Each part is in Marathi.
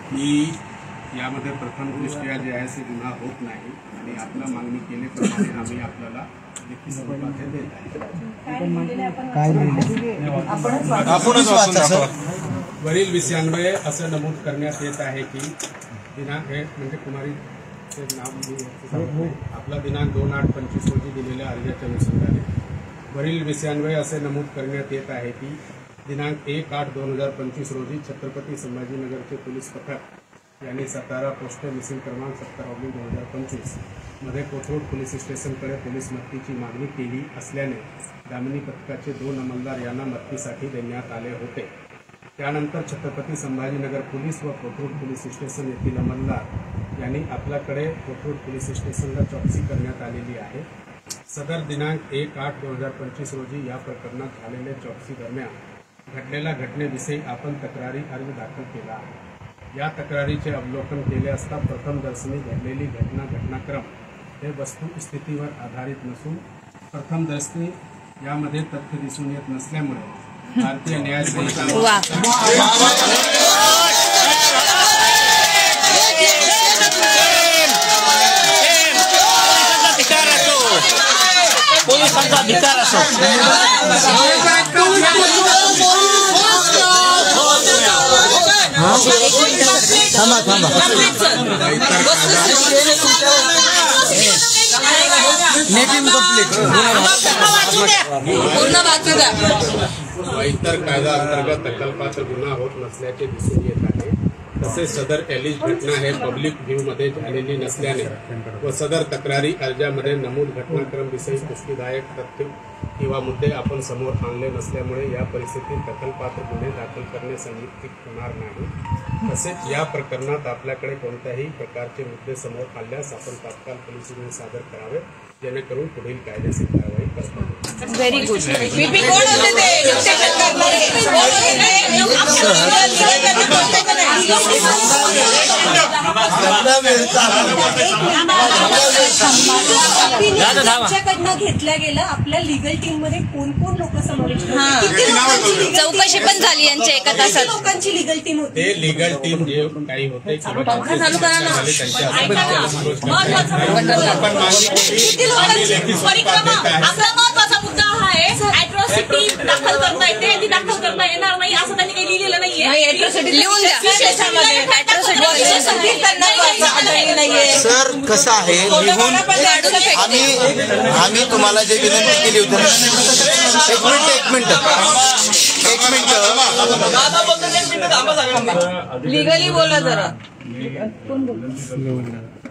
की यामध्ये प्रथम दृष्ट्या जे आहे ते गुन्हा होत नाही आणि आपला मागणी केल्याप्रमाणे आम्ही आपल्याला लेखी स्वरूपात हे देत आहे। वरील विषयांमध्ये असं नमूद करण्यात येत आहे की दिनांक म्हणजे कुमारी नाव आपला दिनांक 2/8/25 रोजी दिलेल्या अर्जाच्या अनुषंगाने वरील विषयांमध्ये असे नमूद करण्यात येत आहे की दिनांक 1/8/2025 रोजी छत्रपती संभाजीनगरचे पोलीस पथक यांनी सातारा पोस्टल मिसिंग क्रमांक 17/2025 मध्ये कोथरूड पोलीस स्टेशनकडे पोलीस मदतीची मागणी केली असल्याने दामिनी पथकाचे 2 अंमलदार यांना मदतीसाठी देण्यात आले होते। त्यानंतर छत्रपती संभाजीनगर पोलीस व कोथरूड पोलीस स्टेशन येथील अंमलदार यांनी आपल्याकडे कोथरूड पोलीस स्टेशनला चौकशी करण्यात आलेली आहे। सदर दिनांक 1/8/2025 रोजी या प्रकरणात झालेल्या चौकशी दरम्यान घडलेल्या घटनेविषयी आपण तक्रारी अर्ज दाखल केला आहे। या तक्रारीचे अवलोकन केले असता प्रथम दर्शनी घडलेली घटनाक्रम हे वस्तुस्थितीवर आधारित नसून प्रथम दर्शनी यामध्ये तथ्य दिसून येत नसल्यामुळे भारतीय न्याय संहिता पोलिसांचा अधिकार असो इतर कायदा अंतर्गत दखलपात्र गुन्हा होत नसल्याचे दिसून येत आहे। तसेच सदर एलिज घटना हे पब्लिक व्ह्यू मध्ये झालेली नसल्याने व सदर तक्रारी अर्जामध्ये नमूद घटनाक्रम विषयी पुष्टीदायक तथ्य किंवा मुद्दे आपण समोर आणले नसल्यामुळे या परिस्थितीत दखलपात्र गुन्हे दाखल करणे संयुक्तिक होणार नाही। तसेच या प्रकरणात आपल्याकडे कोणत्याही प्रकारचे मुद्दे समोर आल्यास आपण तात्काळ पोलीस गुन्हे सादर करावे जेणेकरून पुढील कायदेशीर कारवाई करता व्हेरी गुड। घेतल्या गेलं आपल्या लिगल टीम मध्ये कोण कोण लोक समाविष्ट चौकशी पण झाली यांच्या एका तासात लोकांची लिगल टीम होती। ते लिगल टीम जे काही होते महत्वाचा मुद्दा हा आहे ऍट्रॉसिटी दाखल करता येते ती दाखल करता येणार नाही असं त्यांनी काही लिहिलेलं नाहीये। सर कसं आहे लिहून आम्ही तुम्हाला जे विनंती केली होती एक मिनिट लिगली बोला जरा।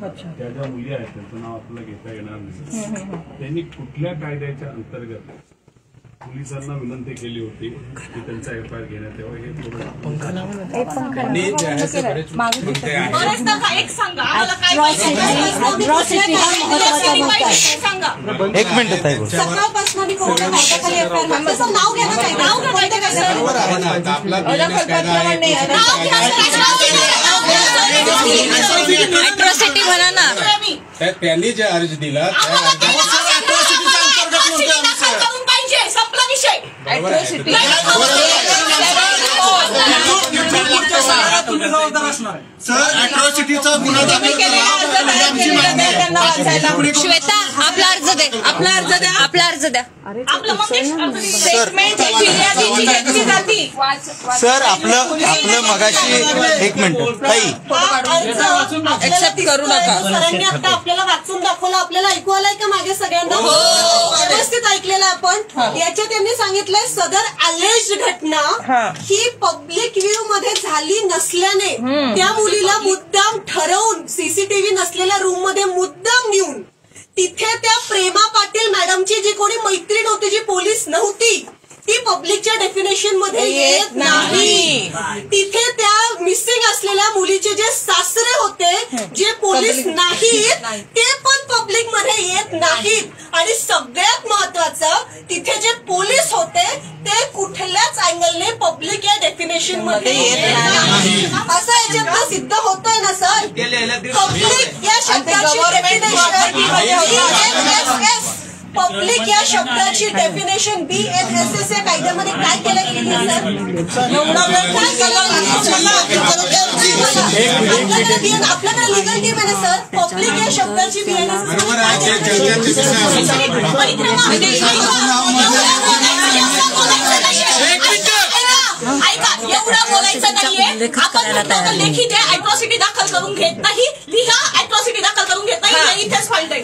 त्या ज्या मुली आहेत त्यांचं नाव आपल्याला घेता येणार नाही। त्यांनी कुठल्या कायद्याच्या अंतर्गत पोलिसांना विनंती केली होती की त्यांचा FIR घेण्यात यावा हे एक मिनिट ऍट्रॉसिटी म्हणा ना। त्यांनी जे अर्ज दिला सर ऍट्रॉसिटीचा गुन्हा दाखल श्वेता आपला अर्ज दे आपला अर्ज द्या सर आपलं मगाशी एक मिनिट ताई एक्सेप्ट करू नका। सरांनी आता आपल्याला वाचून दाखवलं आपल्याला ऐकू आलंय का मागे सगळ्यांना व्यवस्थित ऐकलेलं आपण। याच्यात त्यांनी सांगितलंय सदर अलेज्ड घटना ही पब्लिक व्ह्यू मध्ये झाली नसल्याने त्या मुलीला मुद्दाम ठरवून सीसीटीव्ही नसलेल्या रूम मध्ये मुद्दाम नेऊन तिथे त्या प्रेमा पाटील मॅडमची जी कोणी मैत्रीण होती जी पोलीस नव्हती ती पब्लिकच्या डेफिनेशन मध्ये येत नाही। तिथे त्या मिसिंग असलेल्या मुलीचे जे सासरे होते जे पोलीस नाहीत ते पण पब्लिक मध्ये येत नाहीत आणि सगळ्यात महत्वाचं तिथे जे पोलीस होते ते कुठल्याच अँगलने पब्लिक या डेफिनेशन मध्ये येत नाही असं याच्यात सिद्ध होतंय ना सर। पब्लिक या शब्दाची पब्लिक या शब्दाची डेफिनेशन BNSS या कायद्यामध्ये काय केलं गेलं सर? आपल्याकडे लिगल टीम आहे ना सर. पब्लिक या शब्दाची ऐका, एवढं बोलायचं नाहीये. आपण लेखी द्या, अॅट्रॉसिटी दाखल करून घेत नाही. लिहा, अॅट्रॉसिटी दाखल करून घेत नाही. इथेच फॉल्ट आहे.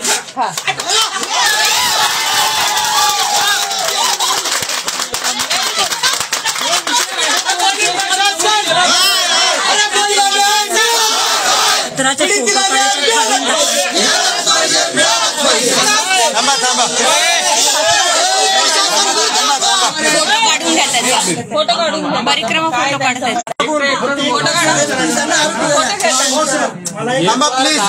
फोटो काढून परिक्रमा फोटो काढतायत. प्लीज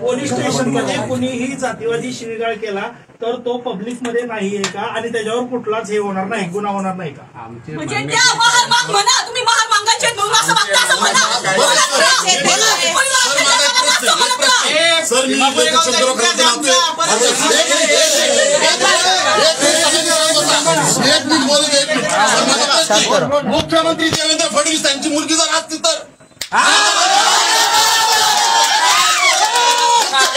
पोलीस स्टेशनमध्ये कुणीही जातीवादी शिवीगाळ केला तर तो पब्लिक मध्ये नाहीये का आणि त्याच्यावर कुठलाच हे होणार नाही, गुन्हा होणार नाही का? म्हणजे त्या महार म्हणा, तुम्ही महार मागायचे म्हणून असं मागता असं म्हणा. मुख्यमंत्री देवेंद्र फडणवीस यांची मुलगी जर असती तर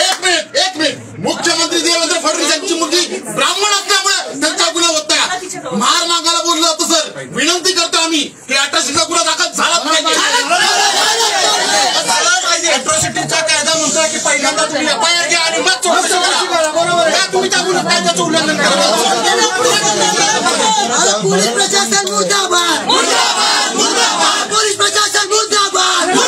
एक मिनिट मुख्यमंत्री देवेंद्र फडणवीस यांची मुलगी ब्राह्मण असल्यामुळे त्यांचा गुन्हा होत नाही. महार मागायला बोललं होतं सर. विनंती करतो आम्ही की अॅट्रॉसिटीचा गुन्हा दाखल झाला पाहिजे. अॅट्रॉसिटीचा कायदा म्हणतोय की पहिल्यांदा तुम्ही एफआयआर घ्या आणि मग चौकशी करा. बरोबर का? तुम्ही त्या गुन्हा कायद्याचं उल्लंघन करा. पोलीस प्रशासन मुर्दाबाद, पोलीस प्रशासन मुर्दाबाद,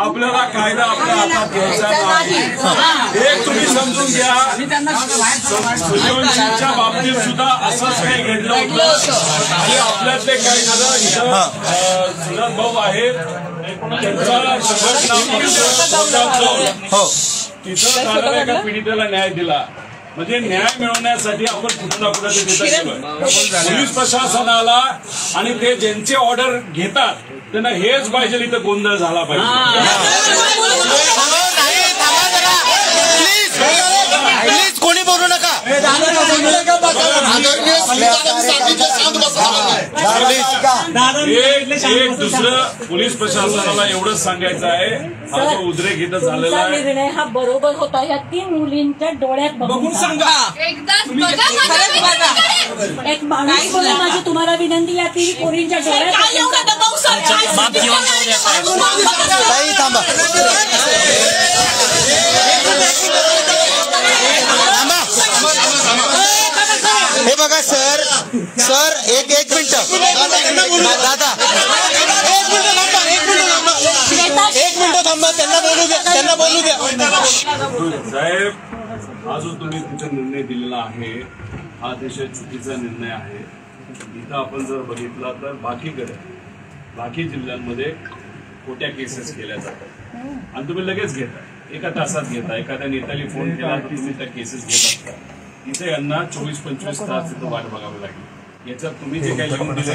आपल्याला कायदा आपल्या हातात घ्यायचा नाही. एक तुम्ही समजून घ्या. सूर्यवंशीच्या बाबतीत सुद्धा असंच काही घडलं होतं आणि आपल्यातले काही जण इथं सुरत भाऊ आहेत त्यांचा संघटना तिथं झालेल्या एका पीडितेला न्याय दिला. म्हणजे न्याय मिळवण्यासाठी आपण कुठं ना कुठं ते देता गेलोय. पोलीस प्रशासनाला आणि ते ज्यांचे ऑर्डर घेतात त्यांना हेच पाहिजे, इथं गोंधळ झाला पाहिजे. प्लीज कोणी बोलू नका. एक दुसरं पोलीस प्रशासनाला एवढंच सांगायचं आहे, हा जो उद्रेक इथं झालेला आहे निर्णय हा बरोबर होता. या 3 मुलींच्या डोळ्यात बघून सांगा. एक माणूस म्हणून माझी तुम्हाला विनंती, या 3 मुलींच्या डोळ्यात थांबा. हे बघा सर एक मिनिट दादा, एक मिनिट थांबा. त्यांना बोलू द्या. साहेब, हा जो तुम्ही तिथे निर्णय दिलेला आहे हा अतिशय चुकीचा निर्णय आहे. इथं आपण जर बघितला तर बाकी जिल्ह्यांमध्ये खोट्या केसेस केल्या जातात आणि तुम्ही लगेच घेता, एका तासात घेता. एखाद्या नेत्याने फोन केला तर तुम्ही त्या केसेस घेत असता. इथे यांना 24-25 तास इथं वाट बघावी लागली. याच्यात तुम्ही जे काही लिहून दिले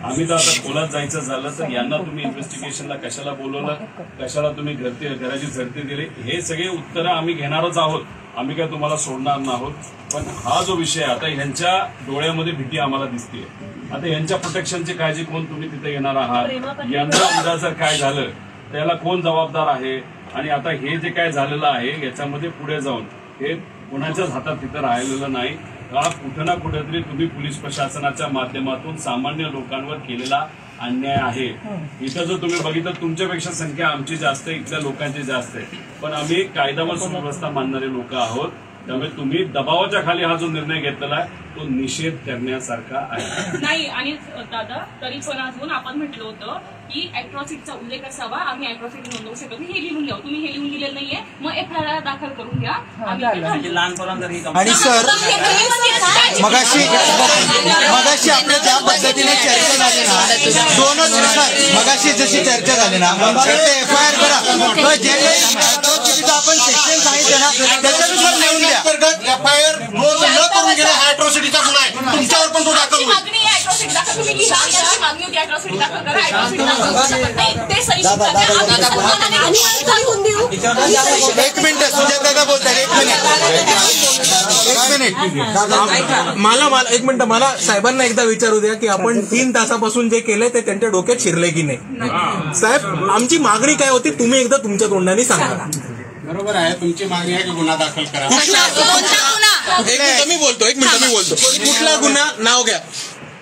आम्ही तर आता खोलात जायचं झालं तर यांना तुम्ही इन्व्हेस्टिगेशनला कशाला बोलवलं, कशाला तुम्ही घराची झडती दिली, हे सगळे उत्तरं आम्ही घेणारच आहोत. आम्ही काय तुम्हाला सोडणार नाहोत. पण हा जो विषय आता ह्यांच्या डोळ्यामध्ये भीती आम्हाला दिसते. आता यांच्या प्रोटेक्शनची काळजी कोण तुम्ही तिथे घेणार आहात? यांना उद्या जर काय झालं त्याला कोण जबाबदार आहे? आणि आता हे जे काय झालेलं आहे याच्यामध्ये पुढे जाऊन हे कोणाच्याच हातात तिथं राहिलेलं नाही का? कुठं ना कुठेतरी तुम्ही पोलीस प्रशासनाच्या माध्यमातून सामान्य लोकांवर केलेला अन्याय आहे. इथं जर तुम्ही बघितलं तुमच्यापेक्षा संख्या आमची जास्त आहे, इथल्या लोकांची जास्त आहे, पण आम्ही कायदा व सुव्यवस्था मानणारे लोक आहोत. त्यामुळे तुम्ही दबावाच्या खाली हा जो निर्णय घेतलेला आहे तो निषेध करण्यासारखा आहे. नाही. आणि दादा तरी पण अजून आपण म्हटलं होतं की अॅट्रॉसिटीचा उल्लेख असावा, आम्ही अॅट्रॉसिटी नोंदवू शकत नाही, हे लिहून घ्या. तुम्ही हे लिहून दिलेलं नाहीये, मग FIR दाखल करून घ्या. आणि सर मगाशी आपल्या ज्या पद्धतीने चर्चा झाली ना, दोनच मगाशी जशी चर्चा झाली ना, FIR करा. जे काही आपण सेक्शन सांगितलं ना त्याच्यानुसार लिहून द्या. FIR न करून गेला हा अॅट्रॉसिटीचा गुन्हा आहे, तुमच्यावर पण तो दाखल होईल. मागणी आहे अॅट्रॉसिटी दाखल, तुम्ही लिहा मागणी होती अॅट्रॉसिटी दाखल करा. अॅट्रॉसिटी दाखल करू शकत नाही, ते सही करते. एक मिनिट सुजात दादा बोलतात. एक मिनिट मला एक मिनिट, मला साहेबांना एकदा विचारू द्या की आपण 3 तासापासून जे केलंय ते त्यांच्या डोक्यात शिरलंय की नाही. साहेब आमची मागणी काय होती तुम्ही एकदा तुमच्या तोंडाने सांगा. बरोबर आहे, तुमची मागणी आहे की गुन्हा दाखल करा. एक मिनिट मी बोलतो. कुठला गुन्हा नाव घ्या.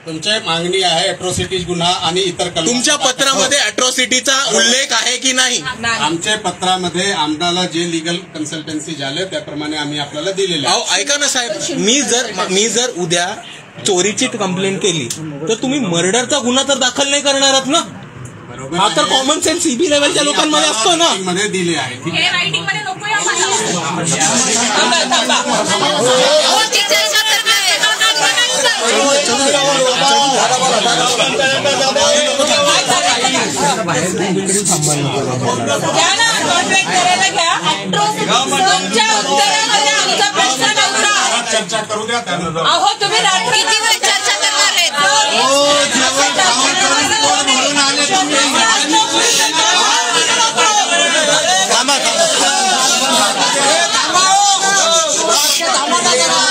तुमची मागणी आहे अॅट्रॉसिटीज गुन्हा आणि इतर कलम. तुमच्या पत्रामध्ये अॅट्रॉसिटीचा उल्लेख आहे की नाही? आमच्या पत्रामध्ये आम्हाला जे लिगल कन्सल्टन्सी झाले त्याप्रमाणे आम्ही आपल्याला दिलेले. अहो ऐका ना साहेब, मी जर उद्या चोरीची कंप्लेंट केली तर तुम्ही मर्डरचा गुन्हा तर दाखल नाही करणार आहात ना? बरोबर. हा तर कॉमन सेन्स CB लेवलच्या लोकांमध्ये असतो ना. मध्ये दिले आहे. हे रायटिंग मध्ये नको आहे आम्हाला. चर्चा करू द्या त्यानंतर. अहो तुम्ही किती वेळ चर्चा करणार आहेत?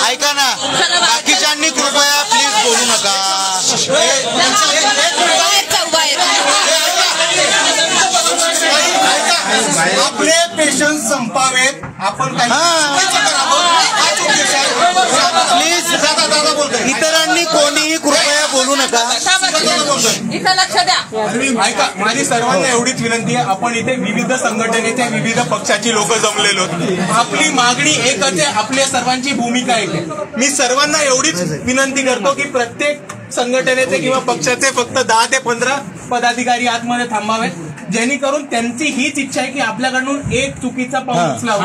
ऐका ना, बाकीच्यांनी कृपया प्लीज बोलू नका. आपले पेशन्स संपावेत, आपण प्लीज इतरांनी कोणीही कृपया बोलू नका. इथं लक्ष द्या. ऐका, माझी सर्वांना एवढीच विनंती आहे, आपण इथे विविध संघटनेच्या विविध पक्षाची लोक जमलेलो. आपली मागणी एकच आहे, आपल्या सर्वांची भूमिका एक आहे. मी सर्वांना एवढीच विनंती करतो की प्रत्येक संघटनेचे किंवा पक्षाचे फक्त 10 ते 15 पदाधिकारी आतमध्ये थांबावेत, जेणेकरून त्यांची हीच इच्छा आहे की आपल्याकडून एक चुकीचा पाऊल उचलावा.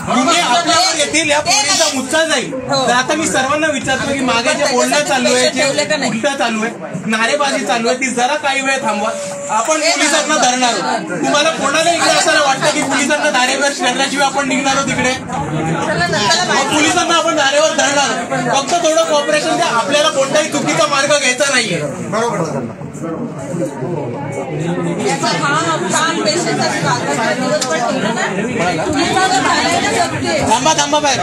गुन्हे आपल्यावर येतील, या पोरीचा मुद्दा जाईल. तर आता मी सर्वांना विचारतो की मागे जे बोलणं चालू आहे, जे उलटा चालू आहे, नारेबाजी चालू आहे, ती जरा काही वेळ थांबवा. आपण पोलिसांना धरणार आहोत. तुम्हाला कोणाला इकडे असं वाटतं की पोलिसांना धारेवर शहराशिवाय आपण निघणार आहोत तिकडे? पोलिसांना आपण धारेवर धरणार आहोत. फक्त थोडं कॉपरेशन द्या. आपल्याला कोणताही चुकीचा मार्ग घ्यायचा नाहीये. थांबा बाहेर.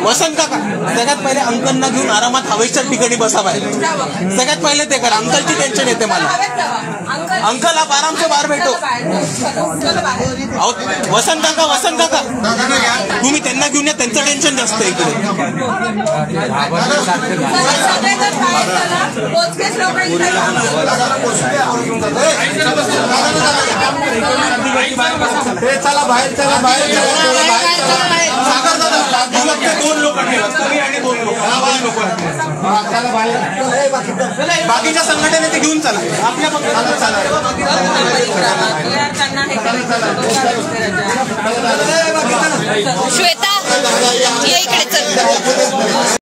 वसंत काका सगळ्यात पहिले अंकलना घेऊन आरामात हवेच्या ठिकाणी बसा बाहेर. सगळ्यात पहिले ते करा. अंकलची टेन्शन येते मला. अंकल आप आराम से बाहेर भेटो. वसंत काका तुम्ही त्यांना घेऊन या, त्यांचं टेन्शन जास्त आहे इकडे. चला बाहेर, सागर दादा 2 लोक ठेवा, तुम्ही आणि 2 लोक. बाकीच्या संघटनेचे घेऊन चला, आपल्या पक्षाला चला. श्वेता ये इकडे चल.